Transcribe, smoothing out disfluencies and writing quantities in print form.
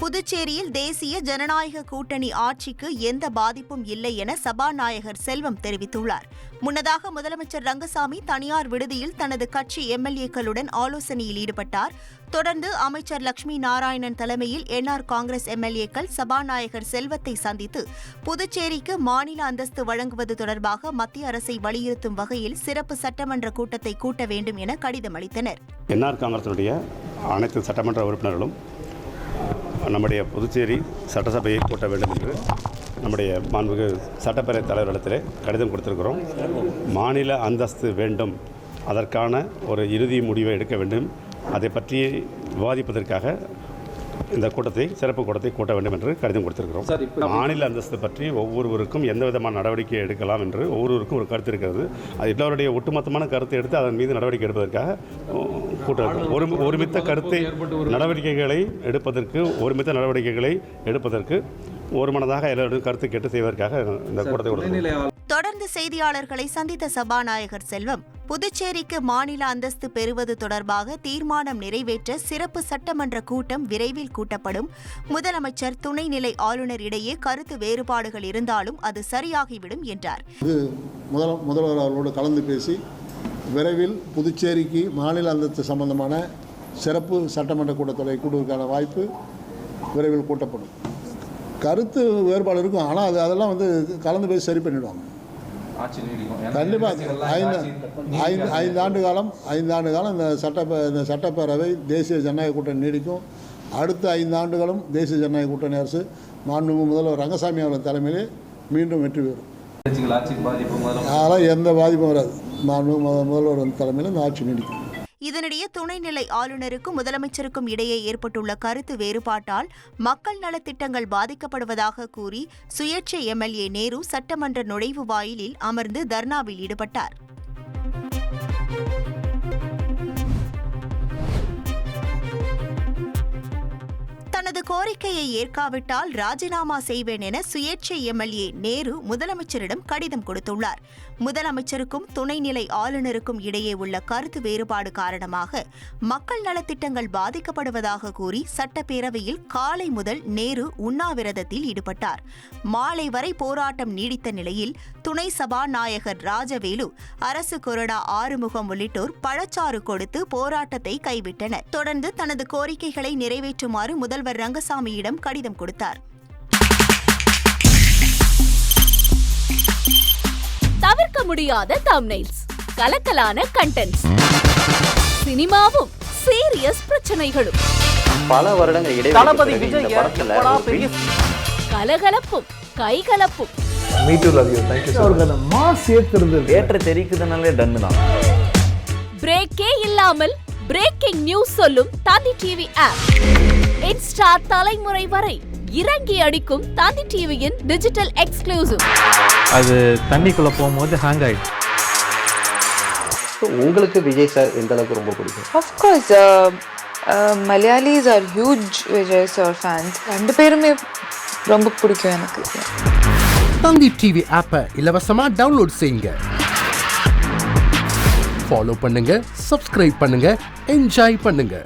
புதுச்சேரியில் தேசிய ஜனநாயக கூட்டணி ஆட்சிக்கு எந்த பாதிப்பும் இல்லை என சபாநாயகர் செல்வம் தெரிவித்துள்ளார். முன்னதாக முதலமைச்சர் ரங்கசாமி தனியார் விடுதியில் தனது கட்சி எம்எல்ஏக்களுடன் ஆலோசனையில் ஈடுபட்டார். தொடர்ந்து அமைச்சர் லட்சுமி நாராயணன் தலைமையில் என்ஆர் காங்கிரஸ் எம்எல்ஏக்கள் சபாநாயகர் செல்வத்தை சந்தித்து புதுச்சேரிக்கு மாநில அந்தஸ்து வழங்குவது தொடர்பாக மத்திய அரசை வலியுறுத்தும் வகையில் சிறப்பு சட்டமன்ற கூட்டத்தை கூட்ட வேண்டும் என கடிதம் அளித்தனர். என்ஆர் காங்கிரசினுடைய அனைத்து சட்டமன்ற உறுப்பினர்களும் நம்முடைய புதுச்சேரி சட்டசபையை கூட்ட வேண்டும் என்று நம்முடைய மாண்புமிகு சட்டப்பேரவைத் தலைவரிடத்தில் கடிதம் கொடுத்திருக்கிறோம். மாநில அந்தஸ்து வேண்டும், அதற்கான ஒரு இறுதி முடிவை எடுக்க வேண்டும், அதை பற்றி விவாதிப்பதற்காக இந்த சிறப்பு கூட்டத்தை கூட்ட வேண்டும் என்று கடிதம் கொடுத்திருக்கிறோம். மாநில அந்தஸ்து பற்றி ஒவ்வொருவருக்கும் எந்த விதமான நடவடிக்கை எடுக்கலாம் என்று ஒவ்வொருவருக்கும் ஒரு கருத்து இருக்கிறது. அது எல்லோருடைய ஒட்டுமொத்தமான கருத்தை எடுத்து அதன் மீது நடவடிக்கை எடுப்பதற்காக கூட்டம் ஒருமித்த கருத்தை நடவடிக்கைகளை எடுப்பதற்கு ஒருமனதாக எல்லோரும் கருத்து கேட்டு செய்வதற்காக இந்த கூட்டத்தை கொடுத்தோம். தொடர்ந்து செய்தியாளர்களை சந்தித்த சபாநாயகர் செல்வம், புதுச்சேரிக்கு மாநில அந்தஸ்து பெறுவது தொடர்பாக தீர்மானம் நிறைவேற்ற சிறப்பு சட்டமன்ற கூட்டம் விரைவில் கூட்டப்படும். முதலமைச்சர் துணைநிலை ஆளுநர் இடையே கருத்து வேறுபாடுகள் இருந்தாலும் அது சரியாகிவிடும் என்றார். முதல்வர் அவர்களோடு கலந்து பேசி விரைவில் புதுச்சேரிக்கு மாநில அந்தஸ்து சம்பந்தமான சிறப்பு சட்டமன்ற கூட்டத்தொடரை கூடுவதற்கான வாய்ப்பு விரைவில் கூட்டப்படும். கருத்து வேறுபாடு இருக்கும், ஆனால் அதெல்லாம் கலந்து பேசி சரி பண்ணிவிடுவாங்க. கண்டிப்பாக 5 ஆண்டு காலம் இந்த சட்டப்பேரவை தேசிய ஜனநாயக கூட்டணி நீடிக்கும். அடுத்த 5 ஆண்டுகளும் தேசிய ஜனநாயக கூட்டணி அரசு மாண்புமிகு முதல்வர் ரங்கசாமி அவர்கள் தலைமையிலே மீண்டும் வெற்றி பெறும். அதெல்லாம் எந்த பாதிப்பும் வராது. மாண்புமிகு முதல்வர் தலைமையில் இந்த ஆட்சி நீடிக்கும். இதனிடையே துணைநிலை ஆளுநருக்கும் முதலமைச்சருக்கும் இடையே ஏற்பட்டுள்ள கருத்து வேறுபாட்டால் மக்கள் நலத்திட்டங்கள் பாதிக்கப்படுவதாக கூறி சுயேட்சை எம்எல்ஏ நேரு சட்டமன்ற நுழைவு வாயிலில் அமர்ந்து தர்ணாவில் ஈடுபட்டார். தனது கோரிக்கையை ஏற்காவிட்டால் ராஜினாமா செய்வேன் என சுயேட்சை எம்எல்ஏ நேரு முதலமைச்சரிடம் கடிதம் கொடுத்துள்ளார். முதலமைச்சருக்கும் துணைநிலை ஆளுநருக்கும் இடையே உள்ள கருத்து வேறுபாடு காரணமாக மக்கள் நலத்திட்டங்கள் பாதிக்கப்படுவதாக கூறி சட்டப்பேரவையில் காலை முதல் நேரு உண்ணாவிரதத்தில் ஈடுபட்டார். மாலை வரை போராட்டம் நீடித்த நிலையில் துணை சபாநாயகர் ராஜவேலு, அரசு கொறடா ஆறுமுகம் உள்ளிட்டோர் பழச்சாறு கொடுத்து போராட்டத்தை கைவிட்டனர். தொடர்ந்து தனது கோரிக்கைகளை நிறைவேற்றுமாறு முதல்வர் ரங்கசாமியிடம் கடிதம் கொடுத்தார். தவிர்க்க முடியாத தம்ப்நெயில்ஸ், கலக்கலான கண்டென்ட்ஸ், சினிமாவும் சீரியஸ் பிரச்சனைகளும், பல வருடங்கள் இடைவெளி கலகலப்பும் கைகலப்பும், ஏற்ற தெரிக்குதுனாலே டன்னு தான். பிரேக்கே இல்லாமல் பிரேக்கிங் நியூஸ் சொல்லும் தந்தி டிவி ஆப். இன்ஸ்டா தலைமுறை வரை இறங்கி அடிக்கும் தந்தி டிவியின் டிஜிட்டல் எக்ஸ்க்ளூசிவ். அது தண்ணிக்குள்ள போகும்போது ஹேங் ஆயிடுச்சு. உங்களுக்கு விஜய் சார் எந்த அளவுக்கு ரொம்ப பிடிக்கும்? Of course, Malayalis are huge Vijay sir fans. ரெண்டு பேருமே ரொம்ப பிடிக்கும் எனக்கு. தந்தி டிவி ஆப்பை இலவசமா டவுன்லோட் செய்யுங்க. ஃபாலோ பண்ணுங்க, சப்ஸ்கிரைப் பண்ணுங்க, என்ஜாய் பண்ணுங்க.